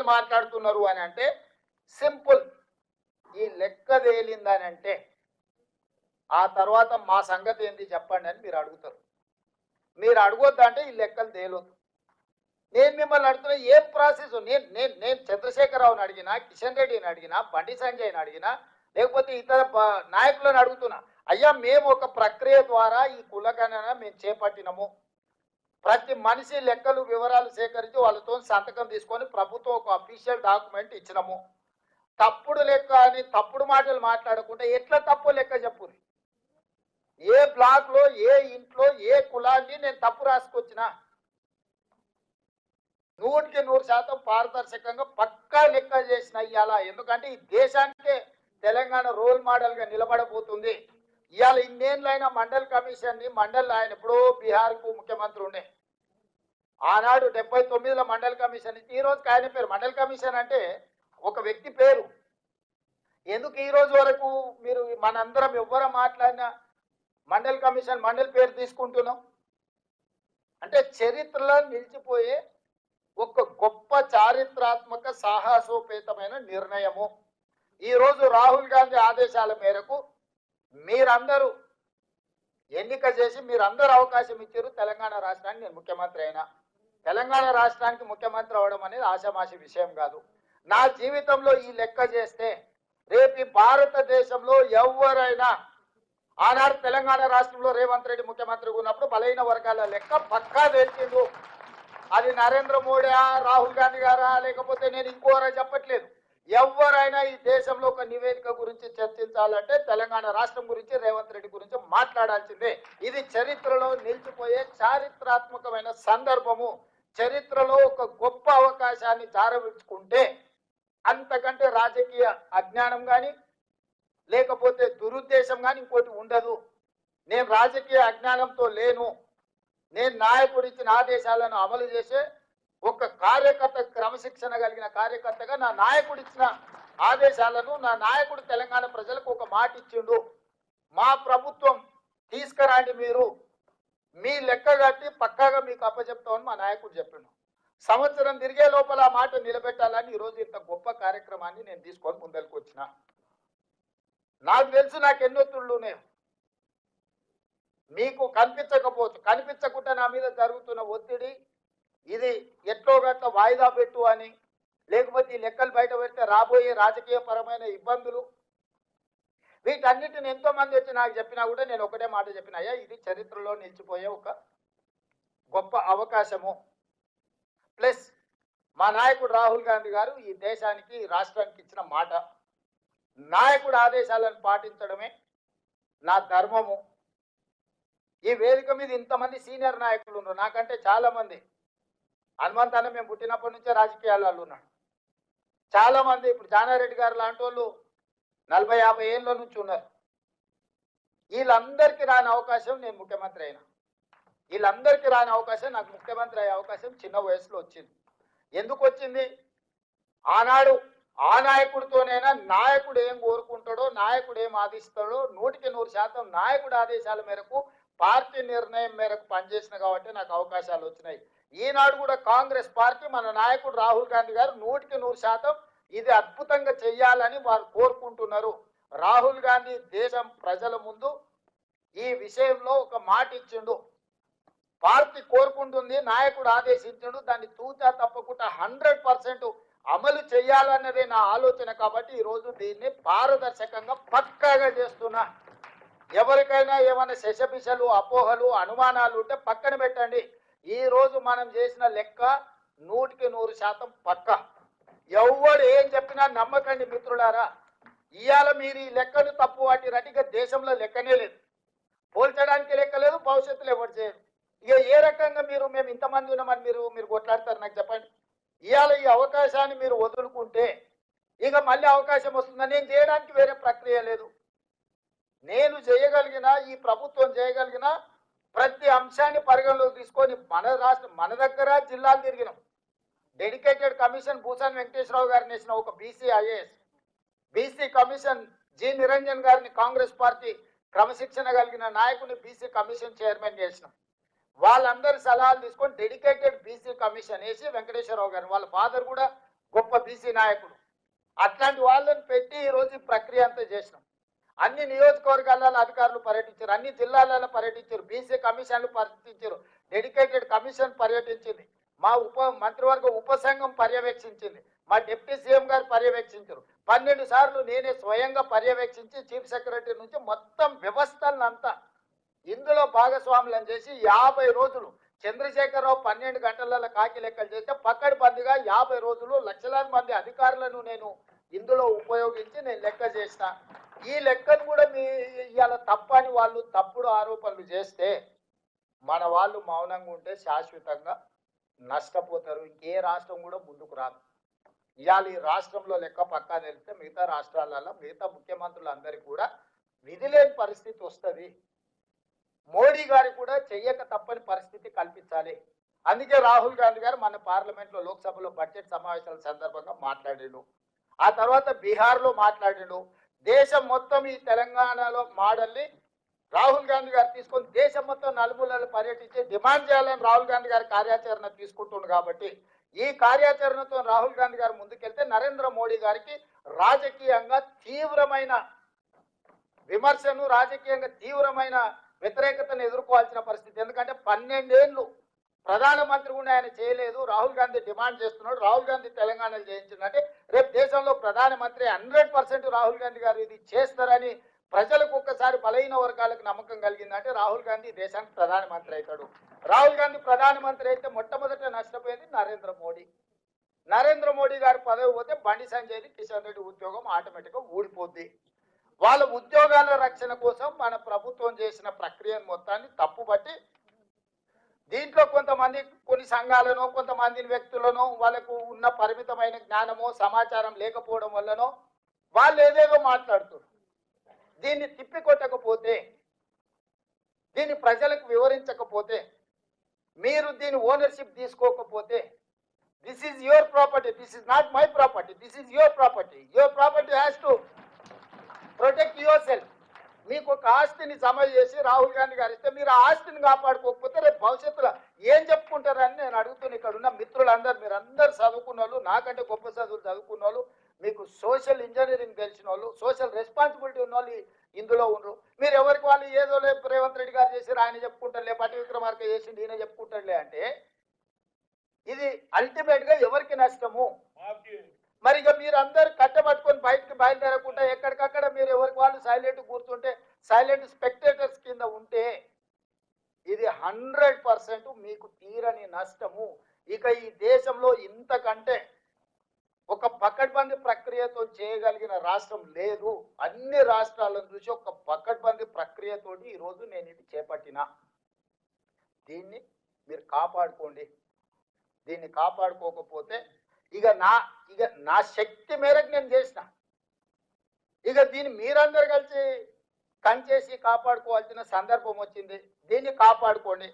మాటలు మాట్లాడుతున్నారు అని అంటే సింపుల్. ఈ లెక్క తేలిందని అంటే ఆ తర్వాత మా సంగతి ఏంది చెప్పండి అని మీరు అడుగుతారు. మీరు అడగొద్దంటే ఈ లెక్కలు తేలొద్దు. నేను మిమ్మల్ని అడుగుతున్నా ఏం ప్రాసెస్. నేను చంద్రశేఖరరావుని అడిగినా, కిషన్ రెడ్డిని అడిగినా, బండి సంజయ్ని అడిగినా, లేకపోతే ఇతర నాయకులను అడుగుతున్నా, అయ్యా మేము ఒక ప్రక్రియ ద్వారా ఈ కులగణన మేము చేపట్టినము. ప్రతి మనిషి లెక్కలు వివరాలు సేకరించి వాళ్ళతో సంతకం తీసుకొని ప్రభుత్వం ఒక అఫీషియల్ డాక్యుమెంట్ ఇచ్చినము. తప్పుడు లెక్క అని తప్పుడు మాటలు మాట్లాడకుండా ఎట్లా తప్పు లెక్క చెప్పుర్రి. ఏ బ్లాక్ లో ఏ ఇంట్లో ఏ కులాన్ని నేను తప్పు రాసుకొచ్చినా 100% పారదర్శకంగా పక్కా లెక్క చేసిన ఇవాళ. ఎందుకంటే ఈ దేశానికే తెలంగాణ రోల్ మోడల్ గా నిలబడబోతుంది. ఇవాళ ఇన్నేళ్ళైనా మండల్ కమిషన్ ని ఆయన ఎప్పుడో బీహార్ కు ముఖ్యమంత్రి ఉండే ఆనాడు 79లో మండల్ కమిషన్ ఈ రోజుకి ఆయన పేరు. మండల్ కమిషన్ అంటే ఒక వ్యక్తి పేరు. ఎందుకు ఈ రోజు వరకు మీరు మనందరం ఎవ్వరూ మాట్లాడినా మండల్ కమిషన్ మండల్ పేరు తీసుకుంటున్నాం అంటే చరిత్రలో నిలిచిపోయే ఒక గొప్ప చారిత్రాత్మక సాహసోపేతమైన నిర్ణయము. ఈరోజు రాహుల్ గాంధీ ఆదేశాల మేరకు మీరందరూ ఎన్నిక చేసి మీరందరూ అవకాశం ఇచ్చారు. తెలంగాణ రాష్ట్రానికి నేను ముఖ్యమంత్రి అయినా. తెలంగాణ రాష్ట్రానికి ముఖ్యమంత్రి అవడం అనేది ఆషామాషి విషయం కాదు. నా జీవితంలో ఈ లెక్క చేస్తే రేపు భారతదేశంలో ఎవరైనా ఆనాడు తెలంగాణ రాష్ట్రంలో రేవంత్ రెడ్డి ముఖ్యమంత్రిగా ఉన్నప్పుడు బలైన వర్గాల లెక్క పక్కా తెలిసిండు. అది నరేంద్ర మోడీ రాహుల్ గాంధీ గారా లేకపోతే నేను ఇంకోరా చెప్పట్లేదు. ఎవరైనా ఈ దేశంలో ఒక నివేదిక గురించి చర్చించాలంటే తెలంగాణ రాష్ట్రం గురించి రేవంత్ రెడ్డి గురించి మాట్లాడాల్సిందే. ఇది చరిత్రలో నిలిచిపోయే చారిత్రాత్మకమైన సందర్భము. చరిత్రలో ఒక గొప్ప అవకాశాన్ని జారవించుకుంటే అంతకంటే రాజకీయ అజ్ఞానం కానీ లేకపోతే దురుద్దేశం కానీ ఇంకోటి ఉండదు. నేను రాజకీయ అజ్ఞానంతో లేను. నేను నాయకుడు ఇచ్చిన ఆదేశాలను అమలు చేసే ఒక కార్యకర్త, క్రమశిక్షణ కలిగిన కార్యకర్తగా నా నాయకుడు ఇచ్చిన ఆదేశాలను నా నాయకుడు తెలంగాణ ప్రజలకు ఒక మాట ఇచ్చిండు. మా ప్రభుత్వం తీసుకురండి, మీరు మీ లెక్క కట్టి పక్కాగా మీకు అప్పచెప్తామని మా నాయకుడు చెప్పిండు. సంవత్సరం తిరిగే లోపల ఆ మాట నిలబెట్టాలని ఈరోజు ఇంత గొప్ప కార్యక్రమాన్ని నేను తీసుకొని ముందరికి వచ్చిన. నాకు తెలుసు నాకు ఎన్నొత్తుళ్ళు ఉన్నాయి. మీకు కనిపించకపోవచ్చు, కనిపించకుండా నా మీద జరుగుతున్న ఒత్తిడి ఇది ఎట్లో గట్ల వాయిదా పెట్టు అని, లేకపోతే ఈ లెక్కలు బయట పెడితే రాబోయే రాజకీయ పరమైన ఇబ్బందులు, వీటన్నిటిని ఎంతో మంది వచ్చి నాకు చెప్పినా కూడా నేను ఒకటే మాట చెప్పిన, అయ్యా ఇది చరిత్రలో నిలిచిపోయే ఒక గొప్ప అవకాశము. ప్లస్ మా నాయకుడు రాహుల్ గాంధీ గారు ఈ దేశానికి రాష్ట్రానికి ఇచ్చిన మాట, నాయకుడు ఆదేశాలను పాటించడమే నా ధర్మము. ఈ వేదిక మీద ఇంతమంది సీనియర్ నాయకులు ఉన్నారు, నాకంటే చాలా మంది. హనుమంత్ అన్న మేము పుట్టినప్పటి నుంచే రాజకీయాలలో ఉన్నాడు. చాలా మంది ఇప్పుడు జానారెడ్డి గారు లాంటి వాళ్ళు 40-50 ఏళ్ళ నుంచి ఉన్నారు. వీళ్ళందరికీ రాని అవకాశం నేను ముఖ్యమంత్రి అయినా. వీళ్ళందరికీ రాని అవకాశం నాకు ముఖ్యమంత్రి అయ్యే అవకాశం చిన్న వయసులో వచ్చింది. ఎందుకు వచ్చింది? ఆనాడు ఆ నాయకుడితోనైనా నాయకుడు ఏం కోరుకుంటాడో, నాయకుడు ఏం ఆదేశిస్తాడో 100% నాయకుడు ఆదేశాల మేరకు పార్టీ నిర్ణయం మేరకు పనిచేసిన కాబట్టి నాకు అవకాశాలు వచ్చినాయి. ఈనాడు కూడా కాంగ్రెస్ పార్టీ మన నాయకుడు రాహుల్ గాంధీ గారు 100% ఇది అద్భుతంగా చెయ్యాలని వారు కోరుకుంటున్నారు. రాహుల్ గాంధీ దేశం ప్రజల ముందు ఈ విషయంలో ఒక మాట ఇచ్చిండు. పార్టీ కోరుకుంటుంది, నాయకుడు ఆదేశించిండు, దాన్ని తూచా తప్పకుండా 100% అమలు చేయాలన్నదే నా ఆలోచన. కాబట్టి ఈరోజు దీన్ని పారదర్శకంగా పక్కాగా చేస్తున్నా. ఎవరికైనా ఏమైనా శశపిశలు, అపోహలు, అనుమానాలు ఉంటే పక్కన పెట్టండి. ఈ రోజు మనం చేసిన లెక్క 100% పక్క. ఎవడు ఏం చెప్పినా నమ్మకండి మిత్రులారా. ఇవాళ మీరు ఈ లెక్కను తప్పు వాటిరంటే ఇక దేశంలో లెక్కనే లేదు, పోల్చడానికి లెక్క లేదు, భవిష్యత్తులో ఎవరు చేయరు. ఇక ఏ రకంగా మేము ఇంతమంది ఉన్నామని మీరు కొట్లాడతారు నాకు చెప్పండి. ఇవాళ ఈ అవకాశాన్ని మీరు వదులుకుంటే ఇక మళ్ళీ అవకాశం వస్తుందని నేను చేయడానికి వేరే ప్రక్రియ లేదు. నేను చేయగలిగిన, ఈ ప్రభుత్వం చేయగలిగిన ప్రతి అంశాన్ని పరిగణలోకి తీసుకొని మన దగ్గర జిల్లాలు తిరిగినాం. డెడికేటెడ్ కమిషన్ భూషణ్ వెంకటేశ్వరరావు గారిని వేసిన ఒక BC IAS, BC commission G Niranjan గారిని కాంగ్రెస్ పార్టీ క్రమశిక్షణ కలిగిన నాయకుని బీసీ కమిషన్ చైర్మన్ చేసినాం. వాళ్ళందరి సలహాలు తీసుకొని డెడికేటెడ్ బీసీ కమిషన్ వేసి వెంకటేశ్వరరావు గారిని, వాళ్ళ ఫాదర్ కూడా గొప్ప బీసీ నాయకుడు. అట్లాంటి వాళ్ళని పెట్టి ఈరోజు ఈ ప్రక్రియ అంతా చేసినాం. అన్ని నియోజకవర్గాలలో అధికారులు పర్యటించారు, అన్ని జిల్లాలలో పర్యటించారు, బీసీ కమిషన్లు పర్యటించారు, డెడికేటెడ్ కమిషన్ పర్యటించింది, మా మంత్రివర్గ ఉపసంఘం పర్యవేక్షించింది, మా డిప్యూటీ సీఎం గారు పర్యవేక్షించారు. 12 సార్లు నేనే స్వయంగా పర్యవేక్షించి చీఫ్ సెక్రటరీ నుంచి మొత్తం వ్యవస్థలంతా ఇందులో భాగస్వాములను చేసి 50 రోజులు చంద్రశేఖరరావు 12 గంటలలో కాకి లెక్కలు చేస్తే పక్కడిబందిగా 50 రోజులు లక్షలాది మంది అధికారులను నేను ఇందులో ఉపయోగించి నేను లెక్క చేసిన. ఈ లెక్కను కూడా మీ ఇవాళ తప్పని వాళ్ళు తప్పుడు ఆరోపణలు చేస్తే మన వాళ్ళు మౌనంగా ఉంటే శాశ్వతంగా నష్టపోతారు. ఇంకే రాష్ట్రం కూడా ముందుకు రాదు. ఇవాళ ఈ రాష్ట్రంలో లెక్క పక్కా తెలిస్తే మిగతా రాష్ట్రాలలో మిగతా ముఖ్యమంత్రులందరికీ కూడా విధి లేని పరిస్థితి వస్తుంది. మోడీ గారు కూడా చెయ్యక తప్పని పరిస్థితి కల్పించాలి. అందుకే రాహుల్ గాంధీ గారు మన పార్లమెంట్లో లోక్సభలో బడ్జెట్ సమావేశాల సందర్భంగా మాట్లాడిండు. ఆ తర్వాత బీహార్లో మాట్లాడిండు. దేశం మొత్తం ఈ తెలంగాణలో మోడల్ని రాహుల్ గాంధీ గారు తీసుకొని దేశం మొత్తం నలుమూలలు పర్యటించి డిమాండ్ చేయాలని రాహుల్ గాంధీ గారి కార్యాచరణ తీసుకుంటుంది. కాబట్టి ఈ కార్యాచరణతో రాహుల్ గాంధీ గారు ముందుకెళ్తే నరేంద్ర మోడీ గారికి రాజకీయంగా తీవ్రమైన విమర్శను, రాజకీయంగా తీవ్రమైన వ్యతిరేకతను ఎదుర్కోవాల్సిన పరిస్థితి. ఎందుకంటే 12 ఏళ్ళు ప్రధానమంత్రి కూడా ఆయన చేయలేదు. రాహుల్ గాంధీ డిమాండ్ చేస్తున్నాడు, రాహుల్ గాంధీ తెలంగాణలో చేయించిందంటే రేపు దేశంలో ప్రధానమంత్రి 100% రాహుల్ గాంధీ గారు ఇది చేస్తారని ప్రజలకు ఒక్కసారి బలహీన వర్గాలకు నమ్మకం కలిగిందంటే రాహుల్ గాంధీ దేశానికి ప్రధానమంత్రి అవుతాడు. రాహుల్ గాంధీ ప్రధానమంత్రి అయితే మొట్టమొదట నష్టపోయేది నరేంద్ర మోడీ. నరేంద్ర మోడీ గారి పదవి పోతే బండి సంజయ్ది, కిషన్ రెడ్డి ఉద్యోగం ఆటోమేటిక్గా ఊడిపోద్ది. వాళ్ళ ఉద్యోగాల రక్షణ కోసం మన ప్రభుత్వం చేసిన ప్రక్రియను మొత్తాన్ని తప్పుబట్టి దీంట్లో కొంతమంది కొన్ని సంఘాలను, కొంతమంది వ్యక్తులను వాళ్ళకు ఉన్న పరిమితమైన జ్ఞానమో సమాచారం లేకపోవడం వల్లనో వాళ్ళు ఏదేదో మాట్లాడుతున్నారు. దీన్ని తిప్పికొట్టకపోతే, దీన్ని ప్రజలకు వివరించకపోతే, మీరు దీని ఓనర్షిప్ తీసుకోకపోతే, this is your property, this is not my property, this is your property, your property has to protect your self. మీకు ఒక ఆస్తిని జమ చేసి రాహుల్ గాంధీ గారు ఇస్తే మీరు ఆ ఆస్తిని కాపాడుకోకపోతే రేపు భవిష్యత్తులో ఏం చెప్పుకుంటారని నేను అడుగుతున్నా. ఇక్కడ ఉన్న మిత్రులందరూ, మీరు అందరు చదువుకున్న వాళ్ళు, నాకంటే గొప్ప చదువులు చదువుకున్న వాళ్ళు, మీకు సోషల్ ఇంజనీరింగ్ తెలిసిన వాళ్ళు, సోషల్ రెస్పాన్సిబిలిటీ ఉన్న వాళ్ళు ఇందులో ఉండరు. మీరు ఎవరికి వాళ్ళు ఏదో రేవంత్ రెడ్డి గారు చేసి ఆయన చెప్పుకుంటారులే, పట్టి విక్రమార్క చేసి ఈయన చెప్పుకుంటారులే అంటే ఇది అల్టిమేట్గా ఎవరికి నష్టము? మరి ఇక మీరు అందరు కట్టబట్టుకొని బయటకు బయలుదేరకుండా ఎక్కడికక్కడ మీరు ఎవరికి వాళ్ళు సైలెంట్ కూర్చుంటే, సైలెంట్ స్పెక్టేటర్స్ కింద ఉంటే ఇది 100% మీకు తీరని నష్టము. ఇక ఈ దేశంలో ఇంతకంటే ఒక పకడ్బందీ ప్రక్రియతో చేయగలిగిన రాష్ట్రం లేదు. అన్ని రాష్ట్రాలను చూసి ఒక పకడ్బందీ ప్రక్రియతోటి ఈరోజు నేను ఇది చేపట్టినా. దీన్ని మీరు కాపాడుకోండి. దీన్ని కాపాడుకోకపోతే ఇక నా శక్తి మేరకు నేను చేసిన. ఇక దీన్ని మీరందరూ కలిసి కంచేసి కాపాడుకోవాల్సిన సందర్భం వచ్చింది. దీన్ని కాపాడుకోండి.